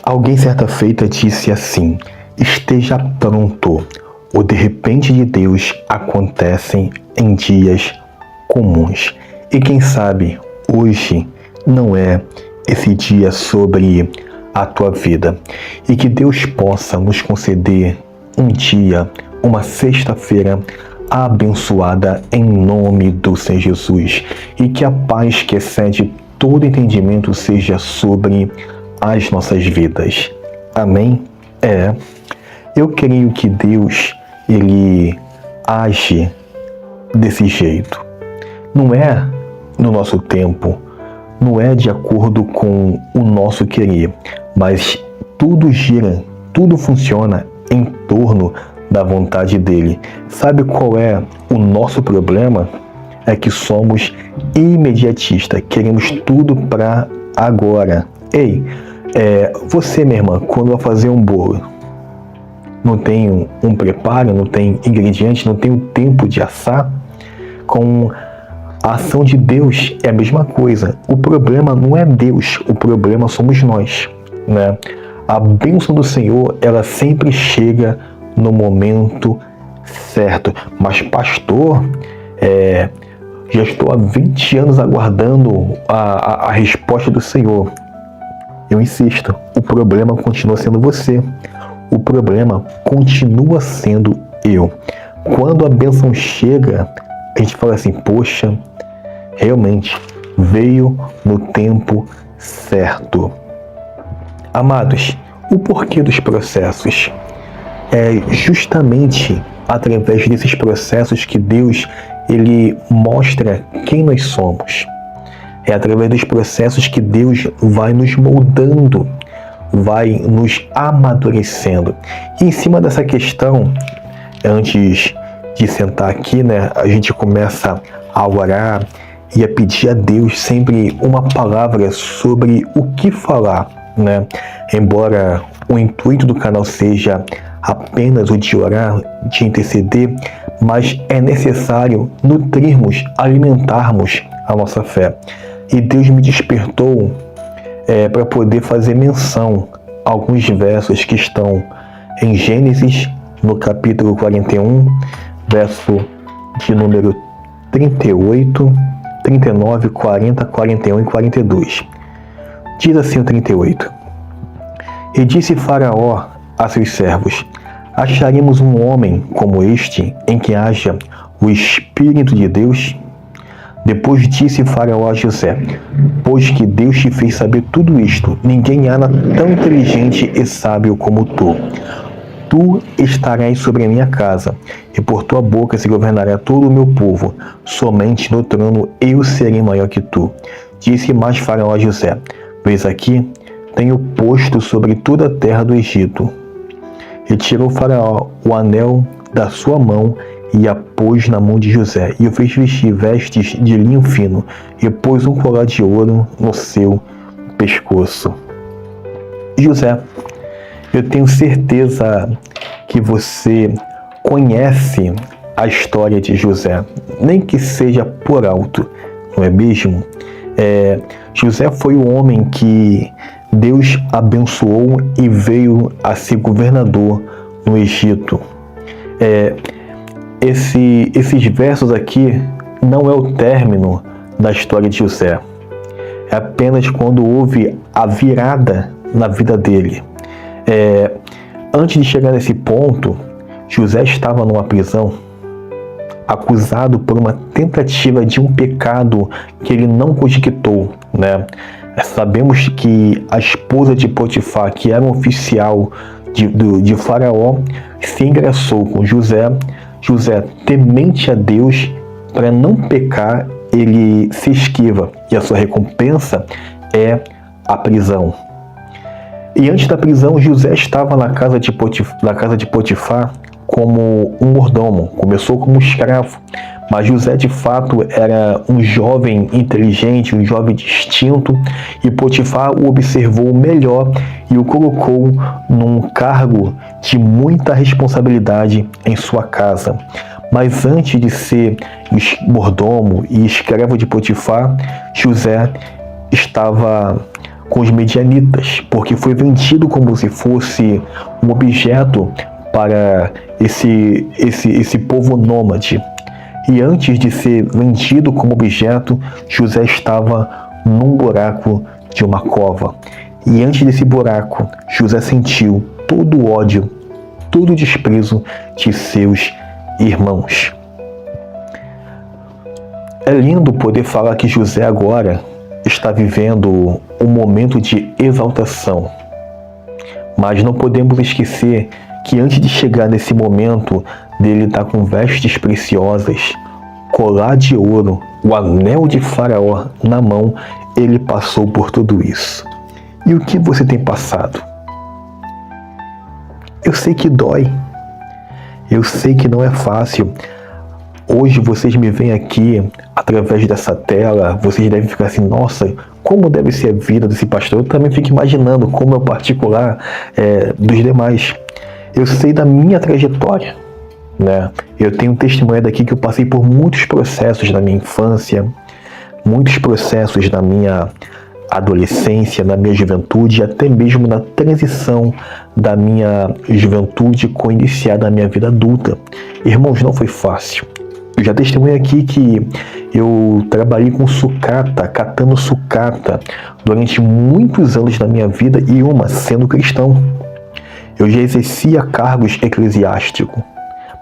Alguém certa feita disse assim: esteja pronto. O de repente de Deus acontecem em dias comuns. E quem sabe hoje não é esse dia sobre a tua vida. E que Deus possa nos conceder um dia, uma sexta-feira abençoada em nome do Senhor Jesus. E que a paz que excede todo entendimento seja sobre as nossas vidas. Amém? Eu creio que Deus, Ele age desse jeito. Não é no nosso tempo, não é de acordo com o nosso querer, mas tudo gira, tudo funciona em torno da vontade dEle. Sabe qual é o nosso problema? É que somos imediatistas, queremos tudo para agora. Ei, você, minha irmã, quando vai fazer um bolo, não tem um preparo, não tem ingredientes, não tem o tempo de assar? Com a ação de Deus é a mesma coisa. O problema não é Deus, o problema somos nós, né? A bênção do Senhor, ela sempre chega no momento certo. Mas pastor, já estou há 20 anos aguardando a resposta do Senhor. Eu insisto, o problema continua sendo você. O problema continua sendo eu. Quando a bênção chega, a gente fala assim: poxa, realmente veio no tempo certo. Amados, o porquê dos processos? É justamente através desses processos que Deus, Ele mostra quem nós somos. É através dos processos que Deus vai nos moldando, vai nos amadurecendo. E em cima dessa questão, antes de sentar aqui, né, a gente começa a orar e a pedir a Deus sempre uma palavra sobre o que falar, né? Embora o intuito do canal seja apenas o de orar, de interceder, mas é necessário nutrirmos, alimentarmos a nossa fé. E Deus me despertou para poder fazer menção a alguns versos que estão em Gênesis, no capítulo 41, verso de número 38, 39, 40, 41 e 42. Diz assim o 38. E disse Faraó a seus servos: acharemos um homem como este, em que haja o Espírito de Deus? Depois disse Faraó a José: pois que Deus te fez saber tudo isto, ninguém há tão inteligente e sábio como tu. Tu estarás sobre a minha casa, e por tua boca se governará todo o meu povo. Somente no trono eu serei maior que tu. Disse mais Faraó a José: eis aqui, tenho posto sobre toda a terra do Egito. E tirou Faraó o anel da sua mão e a pôs na mão de José, e o fez vestir vestes de linho fino, e pôs um colar de ouro no seu pescoço. José, eu tenho certeza que você conhece a história de José, nem que seja por alto, não é mesmo? José foi o homem que Deus abençoou e veio a ser governador no Egito. Esses versos aqui não é o término da história de José. É apenas quando houve a virada na vida dele. Antes de chegar nesse ponto, José estava numa prisão, acusado por uma tentativa de um pecado que ele não conjectou, né? Sabemos que a esposa de Potifar, que era um oficial de Faraó, se engraçou com José. José, temente a Deus, para não pecar, ele se esquiva, e a sua recompensa é a prisão. E antes da prisão, José estava na casa de Potifar como um mordomo. Começou como escravo, mas José de fato era um jovem inteligente, um jovem distinto, e Potifar o observou melhor e o colocou num cargo de muita responsabilidade em sua casa. Mas antes de ser mordomo e escravo de Potifar, José estava com os medianitas, porque foi vendido como se fosse um objeto para esse povo nômade. E antes de ser vendido como objeto, José estava num buraco de uma cova. E antes desse buraco, José sentiu todo o ódio, todo o desprezo de seus irmãos. É lindo poder falar que José agora está vivendo um momento de exaltação. Mas não podemos esquecer que antes de chegar nesse momento dele estar com vestes preciosas, colar de ouro, o anel de Faraó na mão, ele passou por tudo isso. E o que você tem passado? Eu sei que dói. Eu sei que não é fácil. Hoje vocês me veem aqui através dessa tela, vocês devem ficar assim, nossa, como deve ser a vida desse pastor? Eu também fico imaginando como é o particular dos demais. Eu sei da minha trajetória, né? Eu tenho um testemunho daqui que eu passei por muitos processos na minha infância, muitos processos na minha adolescência, na minha juventude, até mesmo na transição da minha juventude com iniciar da minha vida adulta. Irmãos, não foi fácil. Eu já testemunhei aqui que eu trabalhei com sucata, catando sucata, durante muitos anos da minha vida e sendo cristão. Eu já exercia cargos eclesiásticos,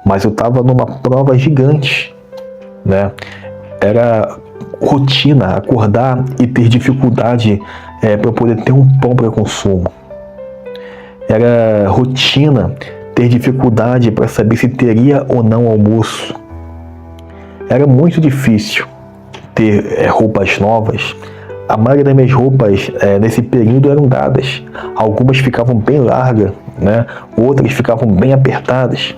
mas eu estava numa prova gigante, né? Era rotina, acordar e ter dificuldade para eu poder ter um pão para consumo. Era rotina ter dificuldade para saber se teria ou não almoço. Era muito difícil ter roupas novas. A maioria das minhas roupas nesse período eram dadas. Algumas ficavam bem largas, né? Outras ficavam bem apertadas.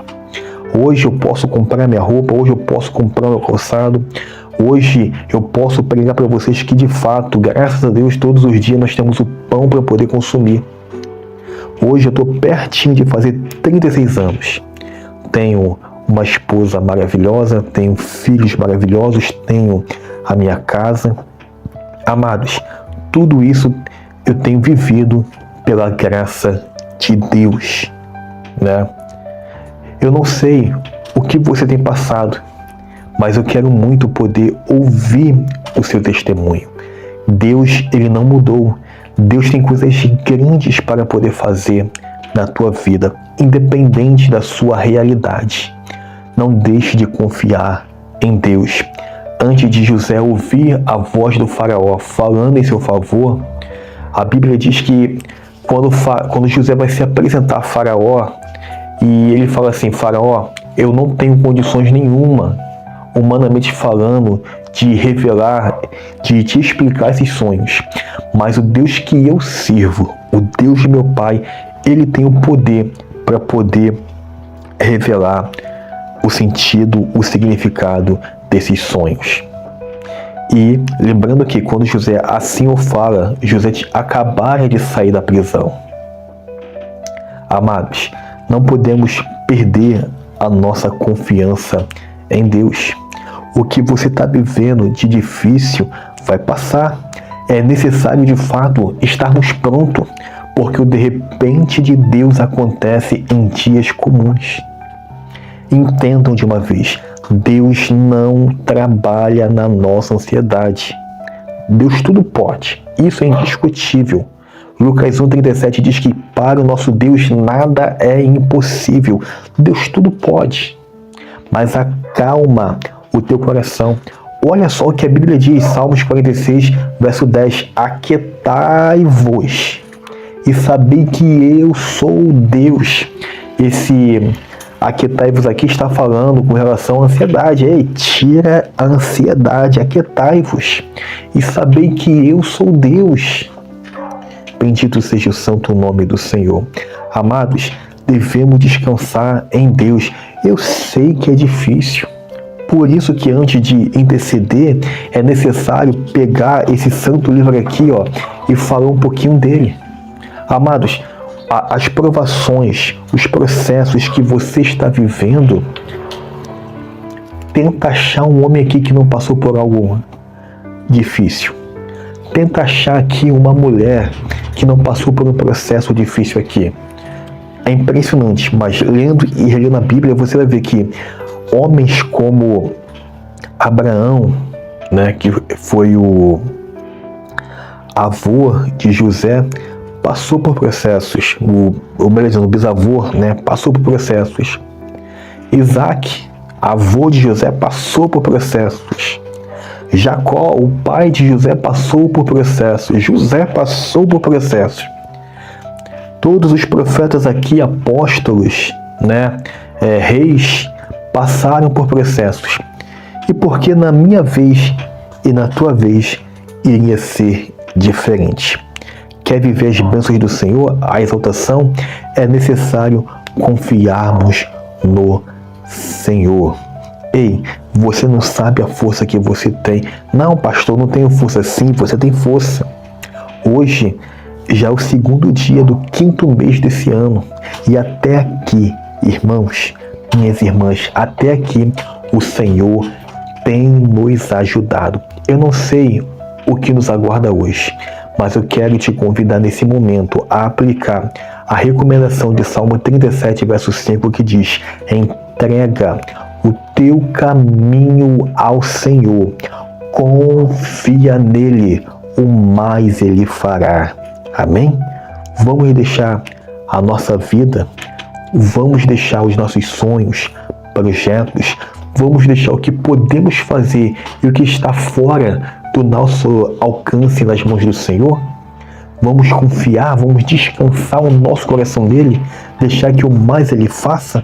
Hoje eu posso comprar minha roupa, hoje eu posso comprar meu calçado. Hoje eu posso pregar para vocês que de fato, graças a Deus, todos os dias nós temos o pão para poder consumir. Hoje eu estou pertinho de fazer 36 anos. Tenho uma esposa maravilhosa, tenho filhos maravilhosos, tenho a minha casa. Amados, tudo isso eu tenho vivido pela graça de Deus, né? Eu não sei o que você tem passado, mas eu quero muito poder ouvir o seu testemunho. Deus, ele não mudou. Deus tem coisas grandes para poder fazer na tua vida, independente da sua realidade. Não deixe de confiar em Deus. Antes de José ouvir a voz do faraó falando em seu favor, a Bíblia diz que quando José vai se apresentar a faraó, e ele fala assim, faraó, eu não tenho condições nenhuma, humanamente falando, de revelar, de te explicar esses sonhos. Mas o Deus que eu sirvo, o Deus de meu pai, ele tem o poder para poder revelar o sentido, o significado desses sonhos. E lembrando que quando José assim o fala, José acabara de sair da prisão. Amados, não podemos perder a nossa confiança em Deus. O que você está vivendo de difícil vai passar. É necessário de fato estarmos prontos, porque o de repente de Deus acontece em dias comuns. Entendam de uma vez, Deus não trabalha na nossa ansiedade. Deus tudo pode, isso é indiscutível. Lucas 1,37 diz que para o nosso Deus nada é impossível. Deus tudo pode, mas acalma o teu coração. Olha só o que a Bíblia diz, Salmos 46, verso 10. Aquietai-vos e sabei que eu sou Deus. Esse aquietai-vos aqui está falando com relação à ansiedade. Ei, tira a ansiedade, aquietai-vos e sabei que eu sou Deus. Bendito seja o santo nome do Senhor. Amados, devemos descansar em Deus. Eu sei que é difícil. Por isso que antes de interceder, é necessário pegar esse santo livro aqui, e falar um pouquinho dele. Amados, as provações, os processos que você está vivendo, tenta achar um homem aqui que não passou por algo difícil. Tenta achar aqui uma mulher que não passou por um processo difícil aqui. É impressionante, mas lendo e relendo a Bíblia, você vai ver que homens como Abraão, né, que foi o avô de José, passou por processos. O bisavô, né, passou por processos. Isaac, avô de José, passou por processos. Jacó, o pai de José, passou por processos. José passou por processos. Todos os profetas aqui, apóstolos, né, reis, passaram por processos. E porque na minha vez e na tua vez iria ser diferente. Quer viver as bênçãos do Senhor, a exaltação, é necessário confiarmos no Senhor. Ei, você não sabe a força que você tem. Não, pastor, não tenho força. Sim, você tem força. Hoje já é o 2º dia do 5º mês desse ano. E até aqui, irmãos, minhas irmãs, até aqui o Senhor tem nos ajudado. Eu não sei o que nos aguarda hoje, mas eu quero te convidar nesse momento a aplicar a recomendação de Salmo 37, verso 5, que diz: entrega o teu caminho ao Senhor, confia nele, o mais ele fará. Amém? Vamos deixar a nossa vida, vamos deixar os nossos sonhos, projetos, vamos deixar o que podemos fazer e o que está fora do nosso alcance nas mãos do Senhor? Vamos confiar, vamos descansar o nosso coração nele, deixar que o mais ele faça?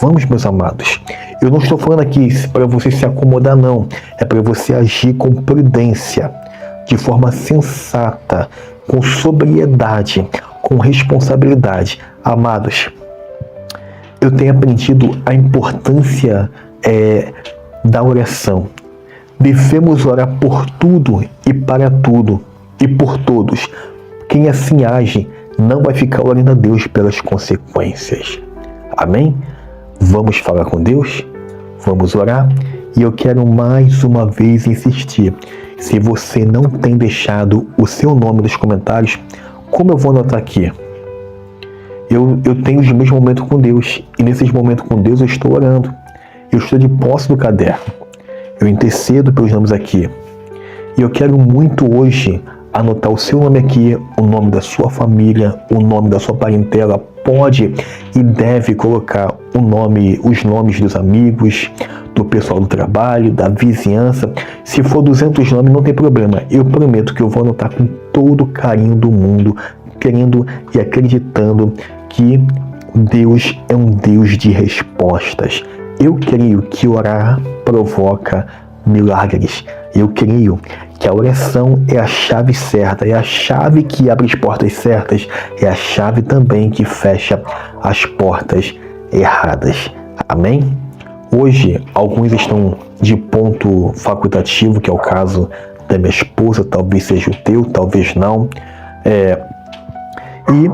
Vamos, meus amados. Eu não estou falando aqui para você se acomodar, não. É para você agir com prudência, de forma sensata, com sobriedade, com responsabilidade. Amados, eu tenho aprendido a importância da oração. Devemos orar por tudo e para tudo e por todos. Quem assim age não vai ficar orando a Deus pelas consequências. Amém? Vamos falar com Deus? Vamos orar? E eu quero mais uma vez insistir. Se você não tem deixado o seu nome nos comentários, como eu vou anotar aqui? Eu tenho os meus momentos com Deus. E nesses momentos com Deus eu estou orando. Eu estou de posse do caderno. Eu intercedo pelos nomes aqui. E eu quero muito hoje anotar o seu nome aqui, o nome da sua família, o nome da sua parentela. Pode e deve colocar os nomes dos amigos, do pessoal do trabalho, da vizinhança. Se for 200 nomes, não tem problema. Eu prometo que eu vou anotar com todo o carinho do mundo, querendo e acreditando que Deus é um Deus de respostas. Eu creio que orar provoca milagres. Eu creio que a oração é a chave certa, é a chave que abre as portas certas, é a chave também que fecha as portas erradas. Amém? Hoje, alguns estão de ponto facultativo, que é o caso da minha esposa, talvez seja o teu, talvez não. E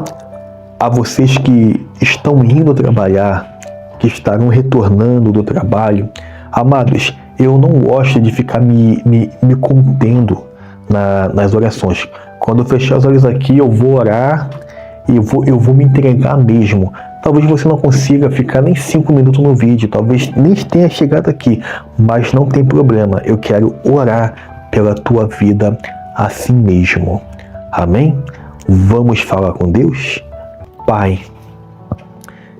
a vocês que estão indo trabalhar, que estarão retornando do trabalho, amados, eu não gosto de ficar me contendo nas orações. Quando eu fechar os olhos aqui, eu vou orar e eu vou me entregar mesmo. Talvez você não consiga ficar nem 5 minutos no vídeo, talvez nem tenha chegado aqui, mas não tem problema. Eu quero orar pela tua vida assim mesmo. Amém? Vamos falar com Deus? Pai,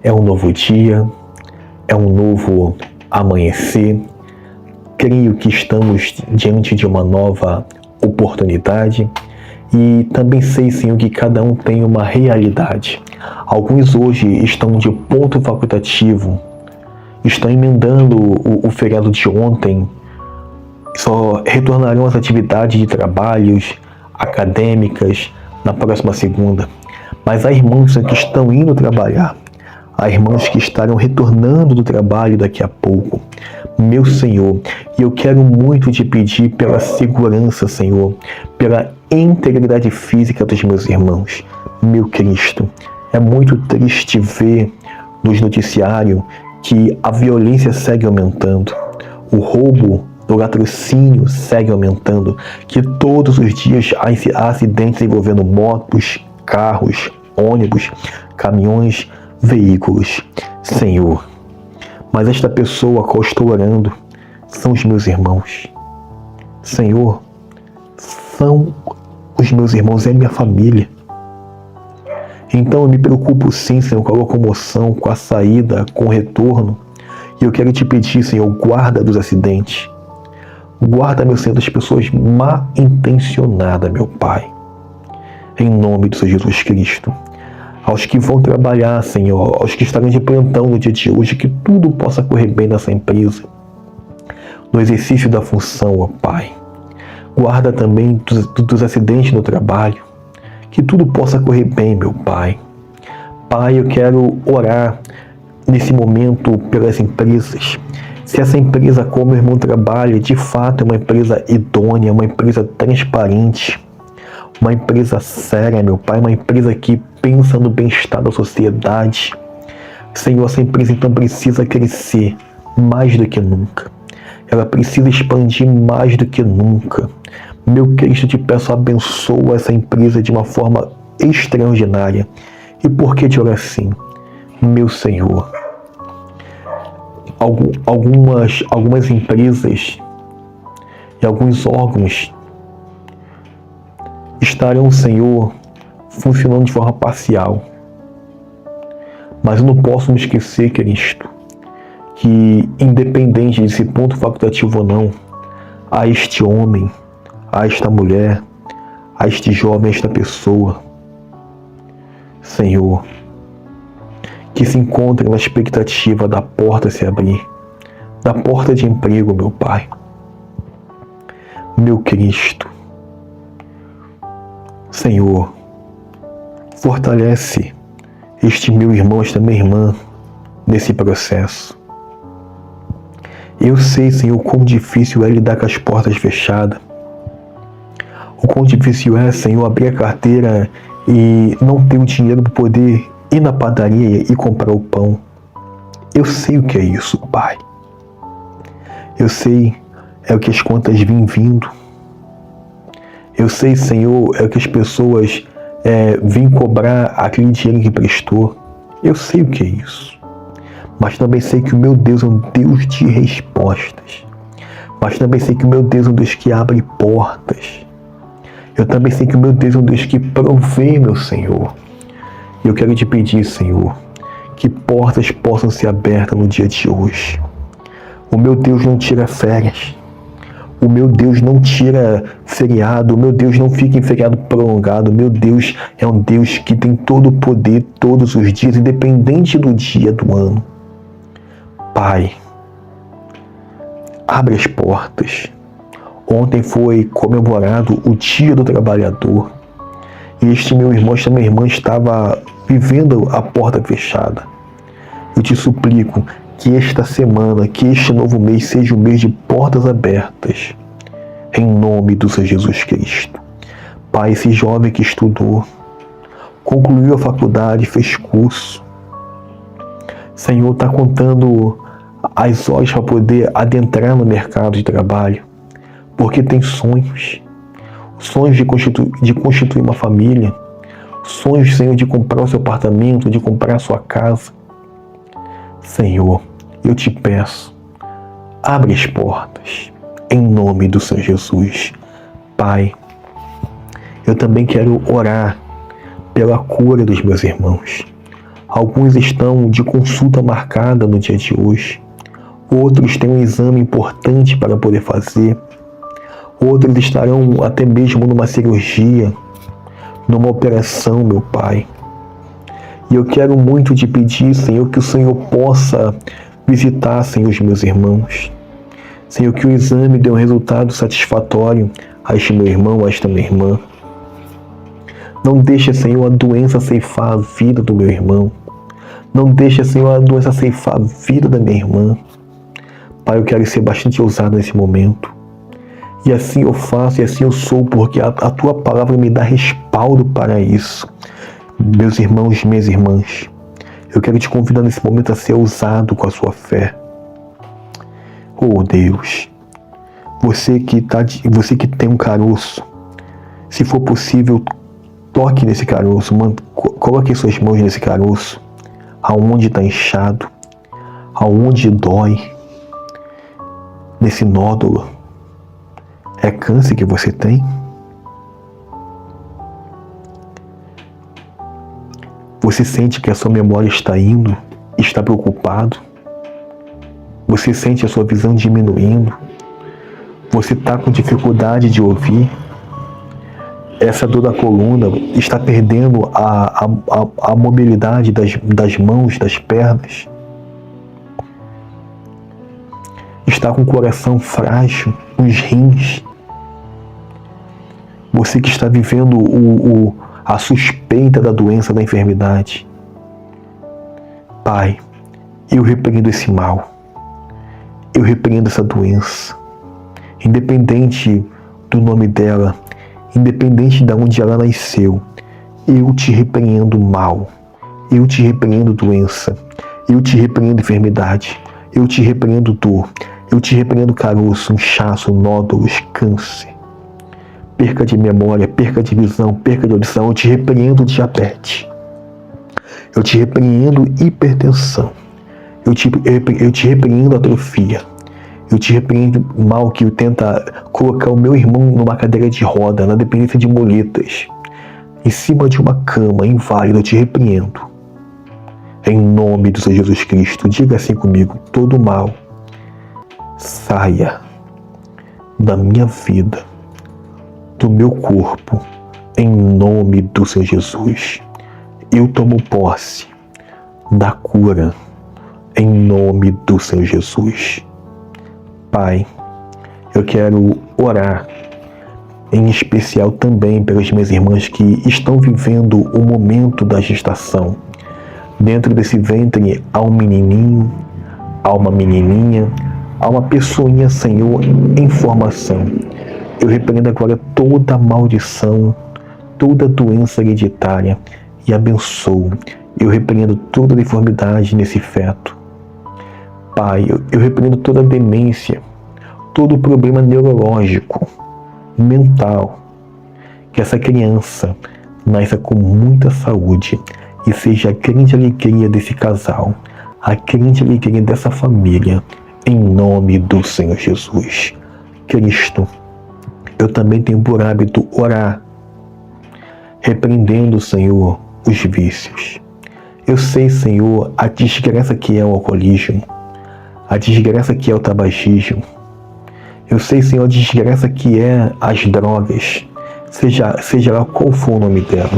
é um novo dia, é um novo amanhecer. Creio que estamos diante de uma nova oportunidade e também sei, Senhor, que cada um tem uma realidade. Alguns hoje estão de ponto facultativo, estão emendando o feriado de ontem, só retornarão às atividades de trabalhos acadêmicas na próxima segunda. Mas há irmãos que estão indo trabalhar, há irmãos que estarão retornando do trabalho daqui a pouco. Meu Senhor, e eu quero muito te pedir pela segurança, Senhor, pela integridade física dos meus irmãos. Meu Cristo, é muito triste ver nos noticiários que a violência segue aumentando. O roubo o latrocínio segue aumentando, que todos os dias há acidentes envolvendo motos, carros, ônibus, caminhões, veículos. Senhor, mas esta pessoa a qual estou orando são os meus irmãos. Senhor, são os meus irmãos, é minha família. Então eu me preocupo sim, Senhor, com a locomoção, com a saída, com o retorno. E eu quero te pedir, Senhor, guarda dos acidentes. Guarda, meu Senhor, das pessoas mal intencionadas, meu Pai. Em nome do Senhor Jesus Cristo. Aos que vão trabalhar, Senhor, aos que estarão de plantão no dia de hoje, que tudo possa correr bem nessa empresa. No exercício da função, ó Pai. Guarda também dos acidentes no trabalho. Que tudo possa correr bem, meu Pai. Pai, eu quero orar nesse momento pelas empresas. Se essa empresa a qual meu irmão trabalha, de fato é uma empresa idônea, uma empresa transparente, uma empresa séria, meu Pai, uma empresa que pensa no bem-estar da sociedade. Senhor, essa empresa então precisa crescer mais do que nunca. Ela precisa expandir mais do que nunca. Meu Cristo, te peço, abençoa essa empresa de uma forma extraordinária. E por que de orar assim? Meu Senhor, algumas empresas e alguns órgãos estarão, Senhor, funcionando de forma parcial. Mas eu não posso me esquecer, Cristo, que independente desse ponto facultativo ou não, a este homem, a esta mulher, a este jovem, a esta pessoa, Senhor, que se encontra na expectativa da porta se abrir, da porta de emprego, meu Pai. Meu Cristo, Senhor, fortalece este meu irmão, esta minha irmã, nesse processo. Eu sei, Senhor, quão difícil é lidar com as portas fechadas. O quão difícil é, Senhor, abrir a carteira e não ter o dinheiro para poder ir na padaria e comprar o pão. Eu sei o que é isso, Pai. Eu sei, é o que as contas vêm vindo. Eu sei, Senhor, é o que as pessoas vêm cobrar aquele dinheiro que prestou. Eu sei o que é isso. Mas também sei que o meu Deus é um Deus de respostas. Mas também sei que o meu Deus é um Deus que abre portas. Eu também sei que o meu Deus é um Deus que provê, meu Senhor. E eu quero te pedir, Senhor, que portas possam ser abertas no dia de hoje. O meu Deus não tira férias. O meu Deus não tira feriado. O meu Deus não fica em feriado prolongado. O meu Deus é um Deus que tem todo o poder todos os dias, independente do dia do ano. Pai, abre as portas. Ontem foi comemorado o Dia do Trabalhador. E este meu irmão, esta minha irmã estava vivendo a porta fechada. Eu te suplico que esta semana, que este novo mês seja um mês de portas abertas. Em nome do Senhor Jesus Cristo. Pai, esse jovem que estudou, concluiu a faculdade, fez curso. Senhor, está contando as horas para poder adentrar no mercado de trabalho. Porque tem sonhos. Sonhos de constituir uma família. Sonhos, Senhor, de comprar o seu apartamento, de comprar a sua casa. Senhor, eu te peço, abre as portas, em nome do Senhor Jesus. Pai, eu também quero orar pela cura dos meus irmãos. Alguns estão de consulta marcada no dia de hoje. Outros têm um exame importante para poder fazer. Outros estarão até mesmo numa cirurgia, numa operação, meu Pai. E eu quero muito te pedir, Senhor, que o Senhor possa visitar, Senhor, os meus irmãos. Senhor, que o exame dê um resultado satisfatório a este meu irmão, a esta minha irmã. Não deixe, Senhor, a doença ceifar a vida do meu irmão. Não deixe, Senhor, a doença ceifar a vida da minha irmã. Pai, eu quero ser bastante ousado nesse momento. E assim eu faço, e assim eu sou, porque a Tua palavra me dá respaldo para isso. Meus irmãos e minhas irmãs, eu quero te convidar nesse momento a ser ousado com a sua fé. Oh Deus, Você que tem um caroço, se for possível, toque nesse caroço, coloque suas mãos nesse caroço, aonde está inchado, aonde dói, nesse nódulo. É câncer que você tem? Você sente que a sua memória está indo, está preocupado? Você sente a sua visão diminuindo? Você está com dificuldade de ouvir? Essa dor da coluna está perdendo a mobilidade das mãos, das pernas? Está com o coração frágil, os rins? Você que está vivendo a suspeita da doença, da enfermidade. Pai, eu repreendo esse mal. Eu repreendo essa doença. Independente do nome dela, independente de onde ela nasceu, eu te repreendo mal. Eu te repreendo doença. Eu te repreendo enfermidade. Eu te repreendo dor. Eu te repreendo caroço, inchaço, nódulos, câncer. Perca de memória, perca de visão, perca de audição. Eu te repreendo diabetes. Eu te repreendo hipertensão. Eu te repreendo atrofia. Eu te repreendo o mal que tenta colocar o meu irmão numa cadeira de roda, na dependência de muletas, em cima de uma cama, inválido. Eu te repreendo. Em nome do Senhor Jesus Cristo, diga assim comigo: todo mal saia da minha vida, do meu corpo, em nome do Senhor Jesus. Eu tomo posse da cura, em nome do Senhor Jesus. Pai, eu quero orar, em especial também pelas minhas irmãs que estão vivendo o momento da gestação. Dentro desse ventre há um menininho, há uma menininha, há uma pessoinha, Senhor, em formação. Eu repreendo agora toda maldição, toda doença hereditária e abençoo. Eu repreendo toda deformidade nesse feto. Pai, eu repreendo toda demência, todo problema neurológico, mental. Que essa criança nasça com muita saúde e seja a grande alegria desse casal, a grande alegria dessa família, em nome do Senhor Jesus. Cristo, eu também tenho por hábito orar, repreendendo, Senhor, os vícios. Eu sei, Senhor, a desgraça que é o alcoolismo, a desgraça que é o tabagismo. Eu sei, Senhor, a desgraça que é as drogas, seja lá qual for o nome dela.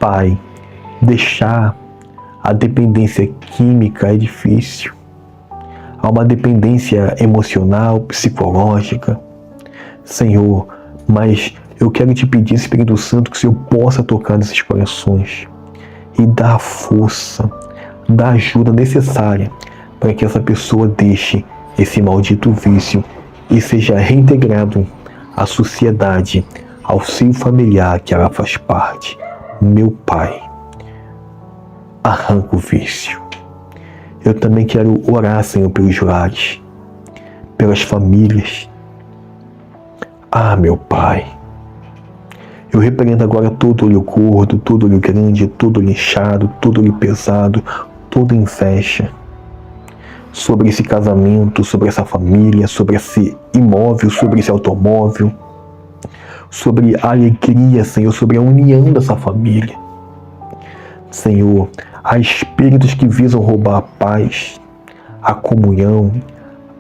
Pai, deixar a dependência química é difícil. Há uma dependência emocional, psicológica. Senhor, mas eu quero te pedir, Espírito Santo, que o Senhor possa tocar nesses corações e dar a força, dar a ajuda necessária para que essa pessoa deixe esse maldito vício e seja reintegrado à sociedade, ao seio familiar que ela faz parte. Meu Pai, arranca o vício. Eu também quero orar, Senhor, pelos lares, pelas famílias. Meu Pai, eu repreendo agora todo olho gordo, todo olho grande, todo olho inchado, todo olho pesado, toda inveja sobre esse casamento, sobre essa família, sobre esse imóvel, sobre esse automóvel, sobre a alegria, Senhor, sobre a união dessa família. Senhor, há espíritos que visam roubar a paz, a comunhão,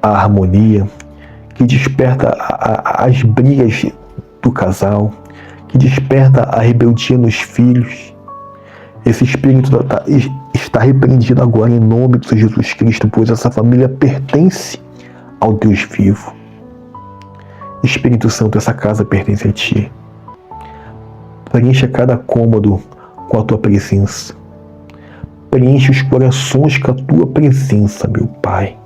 a harmonia, que desperta as brigas do casal, que desperta a rebeldia nos filhos. Esse espírito está repreendido agora em nome do Senhor Jesus Cristo, pois essa família pertence ao Deus vivo. Espírito Santo, essa casa pertence a Ti. Preencha cada cômodo com a Tua presença. Preenche os corações com a Tua presença, meu Pai.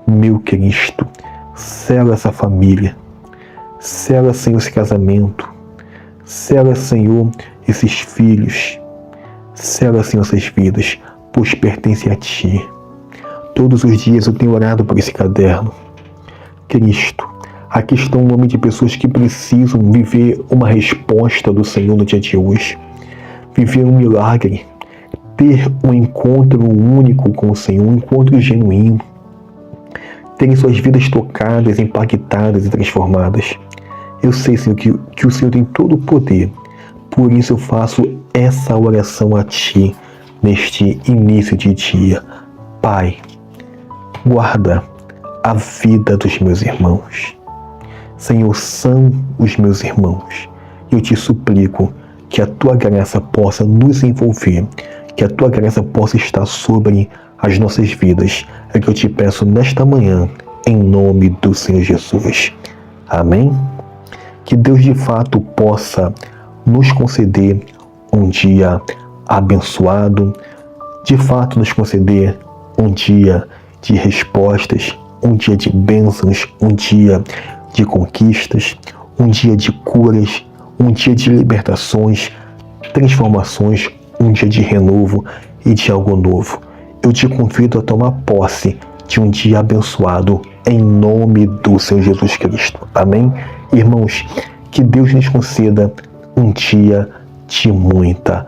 Meu Cristo, sela essa família. Sela, Senhor, esse casamento. Sela, Senhor, esses filhos. Sela, Senhor, essas vidas, pois pertence a Ti. Todos os dias eu tenho orado por esse caderno. Cristo. Aqui está um nome de pessoas que precisam viver uma resposta do Senhor no dia de hoje. Viver um milagre. Ter um encontro único com o Senhor, um encontro genuíno. Terem suas vidas tocadas, impactadas e transformadas. Eu sei, Senhor, que o Senhor tem todo o poder. Por isso eu faço essa oração a Ti neste início de dia. Pai, guarda a vida dos meus irmãos. Senhor, são os meus irmãos. Eu te suplico que a Tua graça possa nos envolver, que a Tua graça possa estar sobre as nossas vidas. É que eu te peço nesta manhã, em nome do Senhor Jesus. Amém? Que Deus de fato possa nos conceder um dia abençoado, de fato nos conceder um dia de respostas, um dia de bênçãos, um dia de conquistas, um dia de curas, um dia de libertações, transformações, um dia de renovo e de algo novo. Eu te convido a tomar posse de um dia abençoado em nome do Senhor Jesus Cristo. Amém? Irmãos, que Deus nos conceda um dia de muita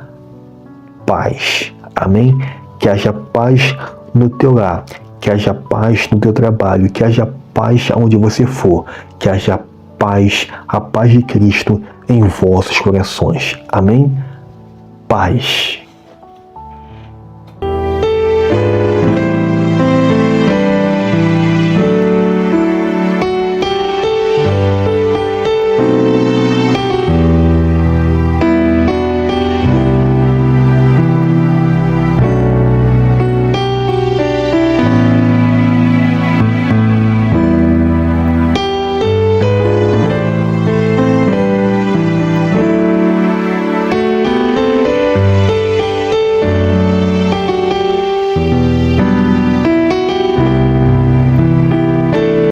paz. Amém? Que haja paz no teu lar, que haja paz no teu trabalho, que haja paz aonde você for, que haja paz, a paz de Cristo em vossos corações. Amém? Paz.